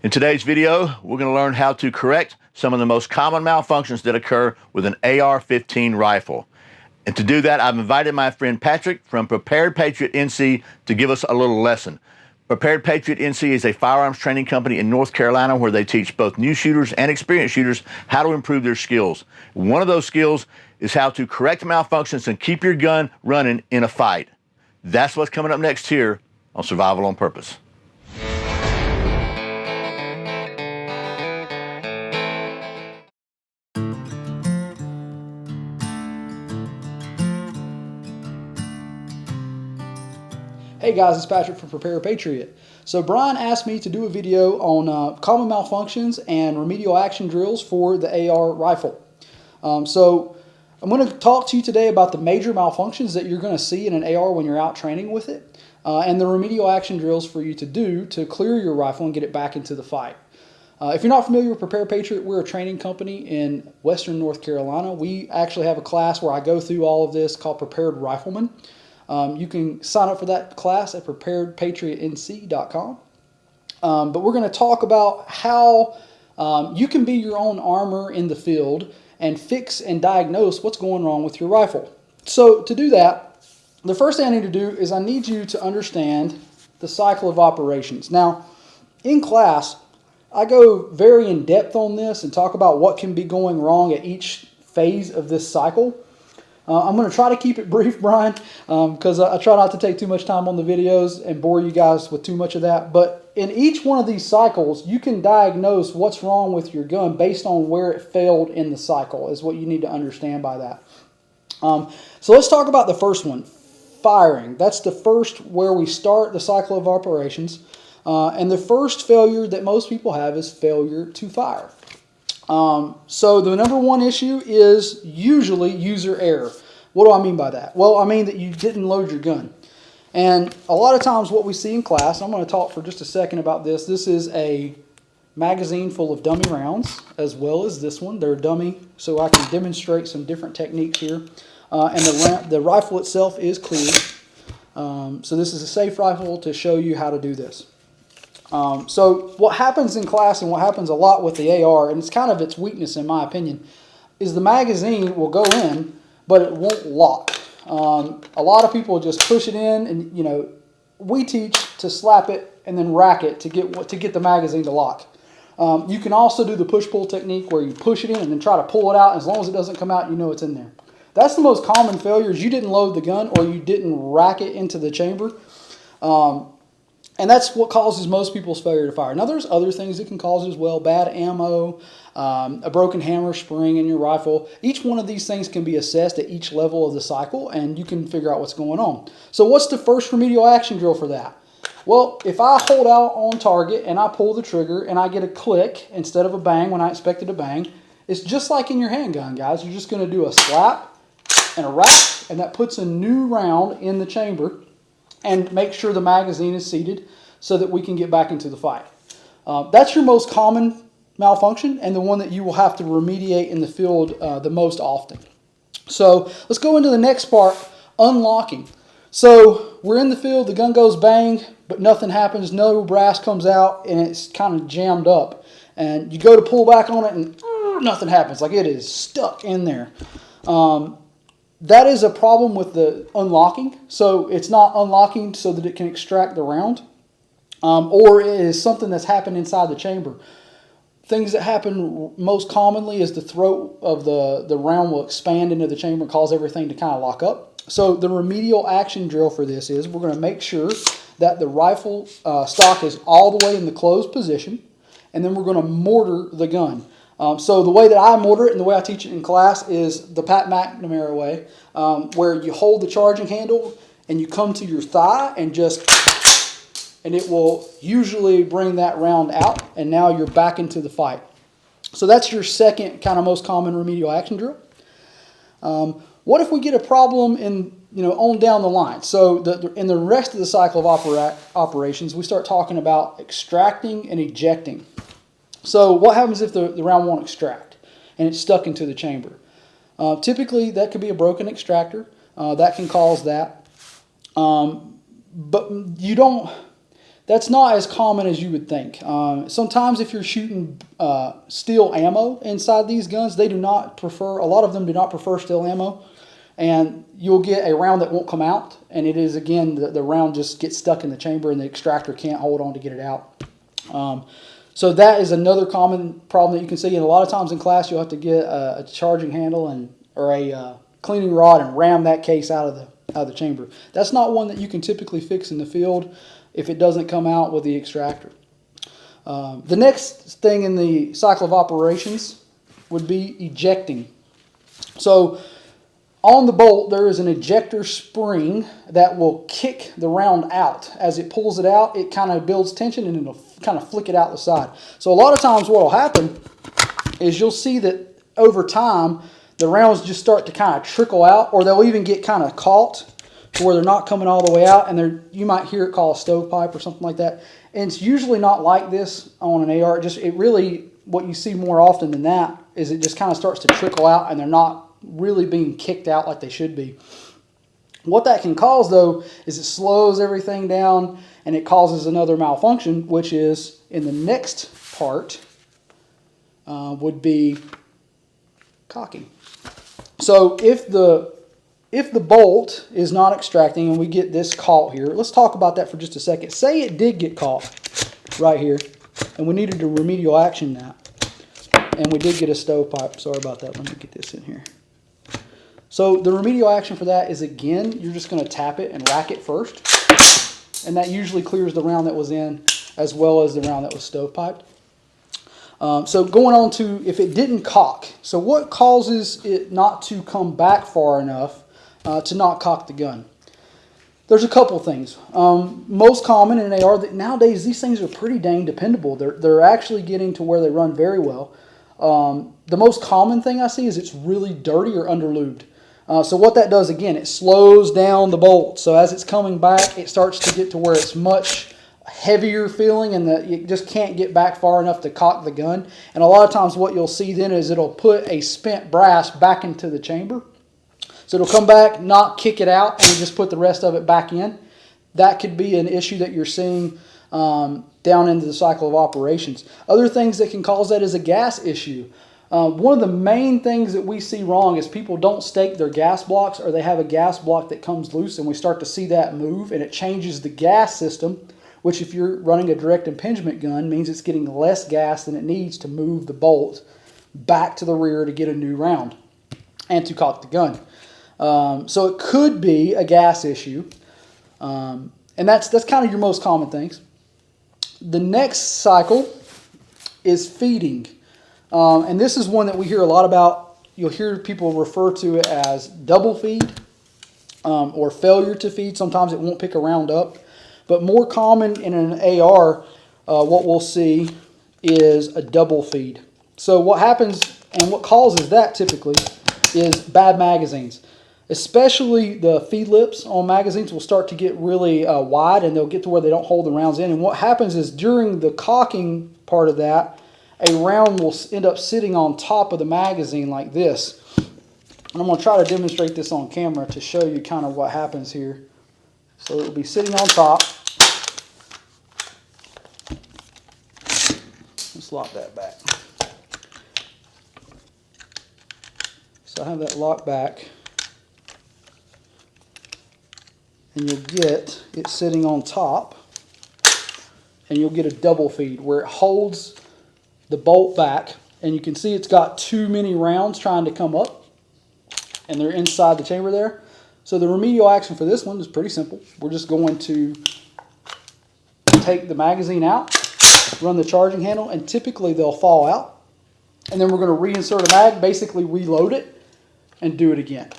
In today's video, we're going to learn how to correct some of the most common malfunctions that occur with an AR-15 rifle. And to do that, I've invited my friend Patrick from Prepared Patriot NC to give us a little lesson. Prepared Patriot NC is a firearms training company in North Carolina where they teach both new shooters and experienced shooters how to improve their skills. One of those skills is how to correct malfunctions and keep your gun running in a fight. That's what's coming up next here on Survival on Purpose. Hey guys, it's Patrick from Prepare Patriot. So Brian asked me to do a video on common malfunctions and remedial action drills for the AR rifle. So I'm going to talk to you today about the major malfunctions that you're going to see in an AR when you're out training with it, and the remedial action drills for you to do to clear your rifle and get it back into the fight. If you're not familiar with Prepare Patriot, we're a training company in Western North Carolina. We actually have a class where I go through all of this called Prepared Rifleman. You can sign up for that class at preparedpatriotnc.com. But we're going to talk about how you can be your own armor in the field and fix and diagnose what's going wrong with your rifle. So to do that, the first thing I need to do is I need you to understand the cycle of operations. Now, in class, I go very in depth on this and talk about what can be going wrong at each phase of this cycle. I'm going to try to keep it brief, Brian, because I try not to take too much time on the videos and bore you guys with too much of that. But in each one of these cycles, you can diagnose what's wrong with your gun based on where it failed in the cycle, is what you need to understand by that. So let's talk about the first one, firing. That's the first where we start the cycle of operations. And the first failure that most people have is failure to fire. So the number one issue is usually user error. What do I mean by that? Well, I mean that you didn't load your gun. And a lot of times what we see in class, I'm going to talk for just a second about this. This is a magazine full of dummy rounds, as well as this one. They're dummy, so I can demonstrate some different techniques here. And the rifle itself is clear. So this is a safe rifle to show you how to do this. So what happens in class and what happens a lot with the AR, and it's kind of its weakness in my opinion, is the magazine will go in, but it won't lock. A lot of people just push it in, and you know, we teach to slap it and then rack it to get the magazine to lock. You can also do the push-pull technique where you push it in and then try to pull it out. And as long as it doesn't come out, you know it's in there. That's the most common failure, is you didn't load the gun or you didn't rack it into the chamber. And that's what causes most people's failure to fire. Now, there's other things that can cause it as well. Bad ammo, a broken hammer spring in your rifle. Each one of these things can be assessed at each level of the cycle, and you can figure out what's going on. So what's the first remedial action drill for that? Well, if I hold out on target and I pull the trigger and I get a click instead of a bang when I expected a bang, it's just like in your handgun, guys. You're just going to do a slap and a rack, and that puts a new round in the chamber and make sure the magazine is seated so that we can get back into the fight. That's your most common malfunction and the one that you will have to remediate in the field the most often. So let's go into the next part, unlocking. So we're in the field, the gun goes bang, but nothing happens, no brass comes out, and it's kind of jammed up. And you go to pull back on it and nothing happens, like it is stuck in there. That is a problem with the unlocking. So it's not unlocking so that it can extract the round, or it is something that's happened inside the chamber. Things that happen most commonly is the throat of the round will expand into the chamber and cause everything to kind of lock up. So the remedial action drill for this is we're going to make sure that the rifle stock is all the way in the closed position, and then we're going to mortar the gun. So the way that I mortar it and the way I teach it in class is the Pat McNamara way, where you hold the charging handle and you come to your thigh and and it will usually bring that round out, and now you're back into the fight. So that's your second kind of most common remedial action drill. What if we get a problem on down the line? So in the rest of the cycle of operations, we start talking about extracting and ejecting. So what happens if the round won't extract and it's stuck into the chamber? Typically, that could be a broken extractor. That can cause that. But you don't... That's not as common as you would think. Sometimes if you're shooting steel ammo inside these guns, they do not prefer, a lot of them do not prefer steel ammo. And you'll get a round that won't come out. And it is, again, the round just gets stuck in the chamber and the extractor can't hold on to get it out. So that is another common problem that you can see. And a lot of times in class, you'll have to get a charging handle or a cleaning rod and ram that case out of the chamber. That's not one that you can typically fix in the field if it doesn't come out with the extractor. The next thing in the cycle of operations would be ejecting. So on the bolt, there is an ejector spring that will kick the round out. As it pulls it out, it kind of builds tension and it'll kind of flick it out the side. So a lot of times what will happen is you'll see that over time, the rounds just start to kind of trickle out, or they'll even get kind of caught to where they're not coming all the way out, and you might hear it called a stovepipe or something like that. And it's usually not like this on an AR. It really, what you see more often than that is it just kind of starts to trickle out, and they're not really being kicked out like they should be. What that can cause, though, is it slows everything down, and it causes another malfunction, which is in the next part would be cocking. So if the bolt is not extracting and we get this caught here, let's talk about that for just a second. Say it did get caught right here and we needed to remedial action that. And we did get a stovepipe. Sorry about that. Let me get this in here. So the remedial action for that is, again, you're just going to tap it and rack it first. And that usually clears the round that was in as well as the round that was stovepiped. So going on to if it didn't cock. So what causes it not to come back far enough to not cock the gun? There's a couple things. Most common in an AR, that nowadays these things are pretty dang dependable. They're actually getting to where they run very well. The most common thing I see is it's really dirty or underlubed. So what that does, again, it slows down the bolt. So as it's coming back, it starts to get to where it's much heavier feeling and you just can't get back far enough to cock the gun. And a lot of times what you'll see then is it'll put a spent brass back into the chamber. So it'll come back, not kick it out, and just put the rest of it back in. That could be an issue that you're seeing down into the cycle of operations. Other things that can cause that is a gas issue. One of the main things that we see wrong is people don't stake their gas blocks, or they have a gas block that comes loose, and we start to see that move, and it changes the gas system, which if you're running a direct impingement gun means it's getting less gas than it needs to move the bolt back to the rear to get a new round and to cock the gun. So it could be a gas issue, and that's kind of your most common things. The next cycle is feeding, and this is one that we hear a lot about. You'll hear people refer to it as double feed or failure to feed. Sometimes it won't pick a round up. But more common in an AR, what we'll see is a double feed. So what happens and what causes that typically is bad magazines. Especially the feed lips on magazines will start to get really wide, and they'll get to where they don't hold the rounds in. And what happens is during the cocking part of that, a round will end up sitting on top of the magazine like this. And I'm going to try to demonstrate this on camera to show you kind of what happens here. So it will be sitting on top. Let's lock that back. So I have that locked back. And you'll get it sitting on top. And you'll get a double feed where it holds the bolt back. And you can see it's got too many rounds trying to come up. And they're inside the chamber there. So the remedial action for this one is pretty simple. We're just going to take the magazine out, run the charging handle, and typically they'll fall out. And then we're going to reinsert a mag, basically reload it, and do it again.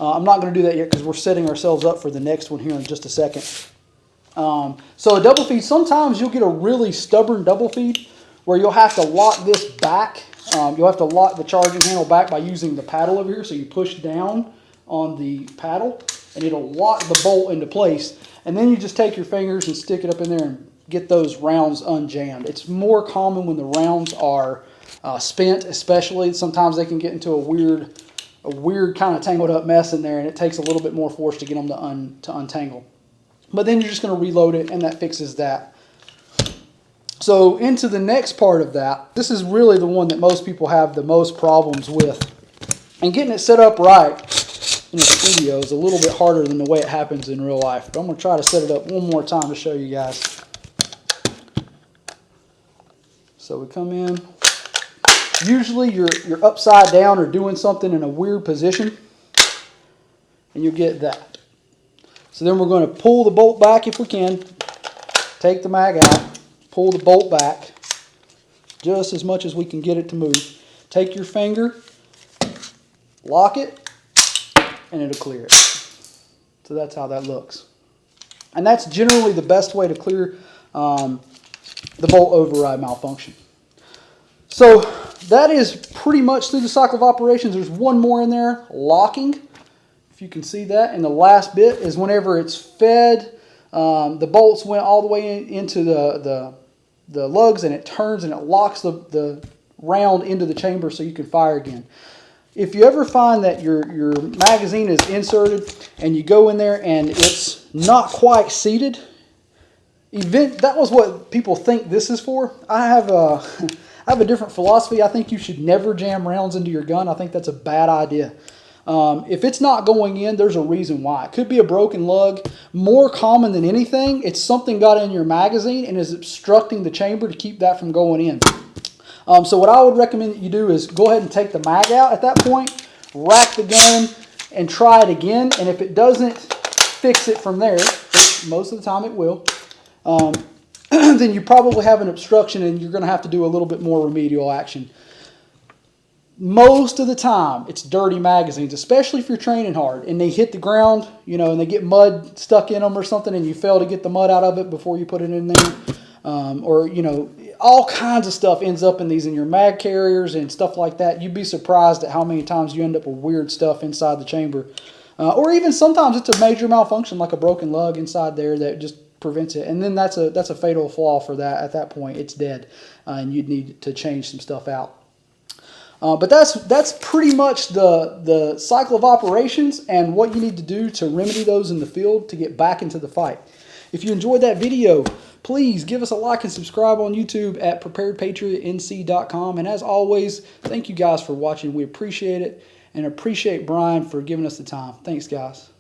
I'm not going to do that yet because we're setting ourselves up for the next one here in just a second. So a double feed, sometimes you'll get a really stubborn double feed where you'll have to lock this back. You'll have to lock the charging handle back by using the paddle over here. So you push down on the paddle and it'll lock the bolt into place, and then you just take your fingers and stick it up in there and get those rounds unjammed. It's more common when the rounds are spent, especially. Sometimes they can get into a weird kind of tangled up mess in there, and it takes a little bit more force to get them to untangle. But then you're just going to reload it, and that fixes that. So into the next part of that, this is really the one that most people have the most problems with. And getting it set up right in this video is a little bit harder than the way it happens in real life. But I'm going to try to set it up one more time to show you guys. So we come in. Usually you're upside down or doing something in a weird position, and you'll get that. So then we're going to pull the bolt back if we can. Take the mag out. Pull the bolt back just as much as we can get it to move. Take your finger, lock it, and it'll clear it. So that's how that looks. And that's generally the best way to clear the bolt override malfunction. So that is pretty much through the cycle of operations. There's one more in there, locking. If you can see that. And the last bit is whenever it's fed, the bolts went all the way into the lugs, and it turns and it locks the round into the chamber so you can fire again. If you ever find that your magazine is inserted and you go in there and it's not quite seated, that was what people think this is for. I have a different philosophy. I think you should never jam rounds into your gun. I think that's a bad idea. If it's not going in, there's a reason why. It could be a broken lug. More common than anything, it's something got in your magazine and is obstructing the chamber to keep that from going in. So what I would recommend that you do is go ahead and take the mag out at that point, rack the gun, and try it again. And if it doesn't fix it from there, which most of the time it will, then you probably have an obstruction and you're going to have to do a little bit more remedial action. Most of the time, it's dirty magazines, especially if you're training hard and they hit the ground, and they get mud stuck in them or something, and you fail to get the mud out of it before you put it in there. Or all kinds of stuff ends up in your mag carriers and stuff like that. You'd be surprised at how many times you end up with weird stuff inside the chamber. Or even sometimes it's a major malfunction, like a broken lug inside there that just prevents it. And then that's a fatal flaw for that. At that point, it's dead, and you'd need to change some stuff out. But that's pretty much the cycle of operations and what you need to do to remedy those in the field to get back into the fight. If you enjoyed that video, please give us a like and subscribe on YouTube at preparedpatriotnc.com. And as always, thank you guys for watching. We appreciate it, and appreciate Brian for giving us the time. Thanks, guys.